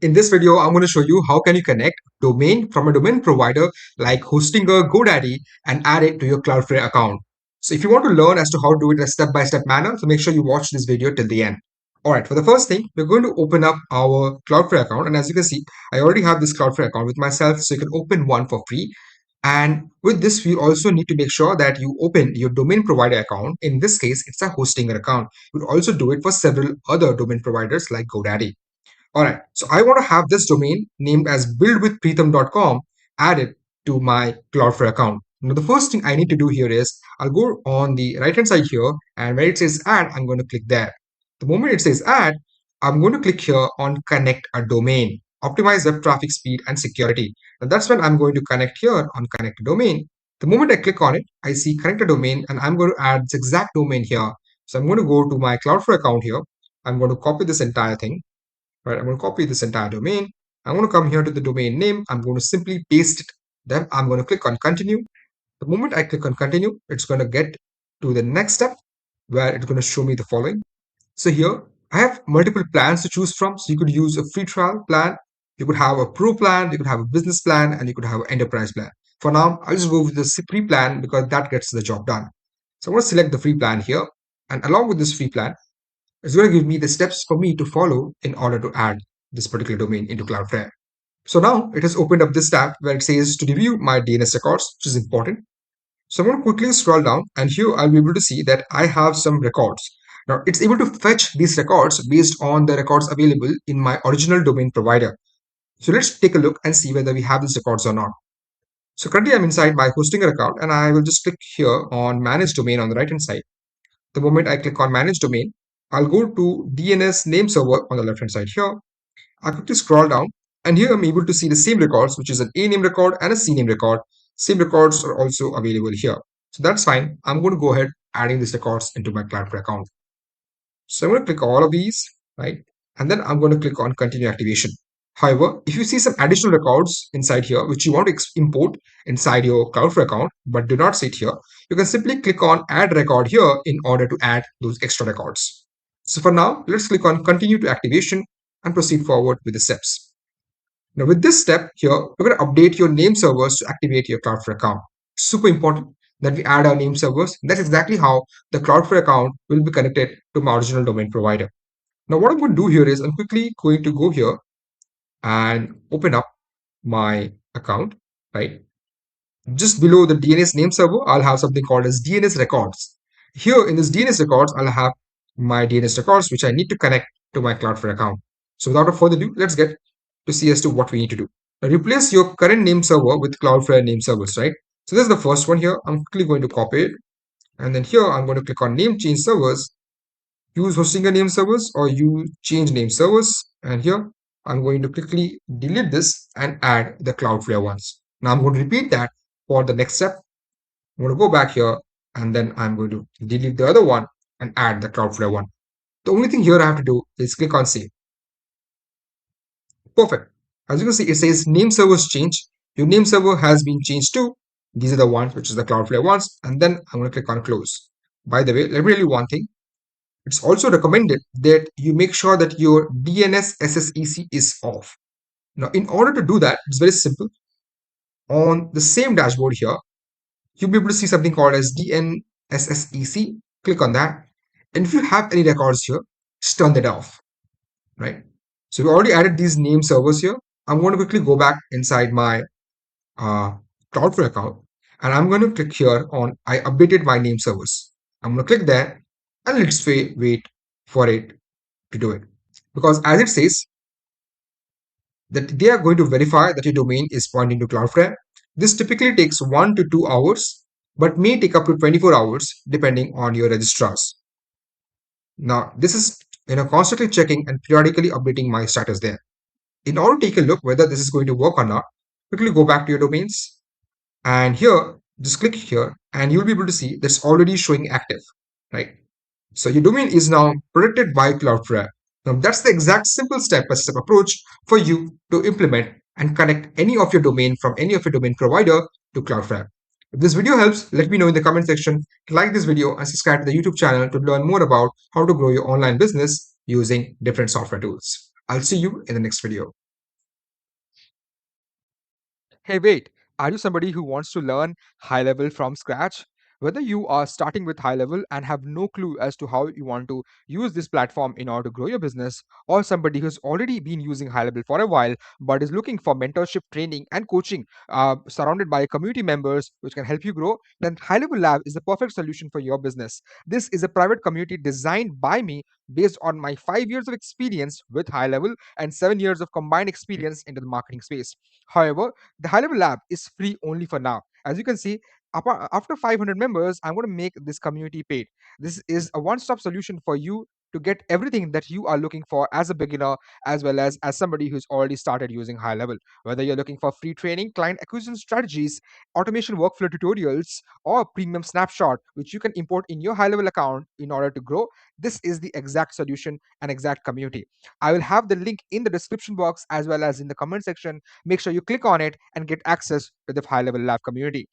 In this video, I'm going to show you how can you connect domain from a domain provider like Hostinger, GoDaddy and add it to your Cloudflare account. So if you want to learn as to how to do it in a step-by-step manner, so make sure you watch this video till the end. Alright, for the first thing, we're going to open up our Cloudflare account. And as you can see, I already have this Cloudflare account with myself, so you can open one for free. And with this, we also need to make sure that you open your domain provider account. In this case, it's a Hostinger account. You would also do it for several other domain providers like GoDaddy. All right, so I want to have this domain named as buildwithpritam.com added to my Cloudflare account. Now, the first thing I need to do here is I'll go on the right hand side here, and where it says add, I'm going to click there. The moment it says add, I'm going to click here on connect a domain, optimize web traffic speed and security. Now, that's when I'm going to connect here on connect a domain. The moment I click on it, I see connect a domain, and I'm going to add this exact domain here. So I'm going to go to my Cloudflare account here. I'm going to copy this entire thing. Right, I'm going to copy this entire domain. I'm going to come here to the domain name. I'm going to simply paste it. Then I'm going to click on continue. The moment I click on continue, it's going to get to the next step where it's going to show me the following. So here I have multiple plans to choose from. So you could use a free trial plan. You could have a pro plan, you could have a business plan, and you could have an enterprise plan. For now, I'll just go with the free plan because that gets the job done. So I'm going to select the free plan here. And along with this free plan, it's going to give me the steps for me to follow in order to add this particular domain into Cloudflare. So now it has opened up this tab where it says to review my DNS records, which is important. So I'm going to quickly scroll down, and here I'll be able to see that I have some records. Now it's able to fetch these records based on the records available in my original domain provider. So let's take a look and see whether we have these records or not. So currently I'm inside my Hostinger account, and I will just click here on manage domain on the right hand side. The moment I click on manage domain, I'll go to DNS name server on the left hand side here. I'll quickly scroll down, and here I'm able to see the same records, which is an A name record and a C name record. Same records are also available here. So that's fine. I'm going to go ahead adding these records into my Cloudflare account. So I'm going to click all of these, right? And then I'm going to click on continue activation. However, if you see some additional records inside here, which you want to import inside your Cloudflare account, but do not see it here, you can simply click on add record here in order to add those extra records. So for now, let's click on continue to activation and proceed forward with the steps. Now with this step here, we're going to update your name servers to activate your Cloudflare account. Super important that we add our name servers. That's exactly how the Cloudflare account will be connected to my original domain provider. Now what I'm going to do here is I'm quickly going to go here and open up my account, right? Just below the DNS name server, I'll have something called as DNS Records. Here in this DNS Records, I'll have my DNS records, which I need to connect to my Cloudflare account. So without further ado, let's get to see as to what we need to do. Now replace your current name server with Cloudflare name servers, right? So this is the first one here. I'm quickly going to copy it. And then here, I'm going to click on name change servers, use Hostinger name servers, or use change name servers. And here, I'm going to quickly delete this and add the Cloudflare ones. Now I'm going to repeat that for the next step. I'm going to go back here, and then I'm going to delete the other one and add the Cloudflare one. The only thing here I have to do is click on save. Perfect. As you can see, it says name servers change. Your name server has been changed to. These are the ones, which is the Cloudflare ones. And then I'm going to click on close. By the way, let me tell you one thing. It's also recommended that you make sure that your DNSSEC is off. Now, in order to do that, it's very simple. On the same dashboard here, you'll be able to see something called as DNSSEC. Click on that. And if you have any records here, just turn that off, right? So we already added these name servers here. I'm going to quickly go back inside my Cloudflare account, and I'm going to click here on I updated my name servers. I'm going to click there, and let's wait for it to do it. Because as it says, that they are going to verify that your domain is pointing to Cloudflare. This typically takes 1 to 2 hours, but may take up to 24 hours depending on your registrars. Now, this is constantly checking and periodically updating my status there. In order to take a look whether this is going to work or not, quickly go back to your domains, and here, just click here, and you'll be able to see that's already showing active, right? So your domain is now protected by Cloudflare. Now that's the exact simple step-by-step approach for you to implement and connect any of your domain from any of your domain provider to Cloudflare. If this video helps, let me know in the comment section. Like this video and subscribe to the YouTube channel to learn more about how to grow your online business using different software tools. I'll see you in the next video. Hey, wait, are you somebody who wants to learn high level from scratch? Whether you are starting with high level and have no clue as to how you want to use this platform in order to grow your business, or somebody who's already been using high level for a while but is looking for mentorship, training, and coaching surrounded by community members which can help you grow, then High Level Lab is the perfect solution for your business. This is a private community designed by me based on my 5 years of experience with high level and 7 years of combined experience into the marketing space. However, the High Level Lab is free only for now. As you can see, after 500 members, I'm going to make this community paid. This is a one-stop solution for you to get everything that you are looking for as a beginner, as well as somebody who's already started using high level. Whether you're looking for free training, client acquisition strategies, automation workflow tutorials, or premium snapshot which you can import in your high level account in order to grow, this is the exact solution and exact community. I will have the link in the description box as well as in the comment section. Make sure you click on it and get access to the high level lab community.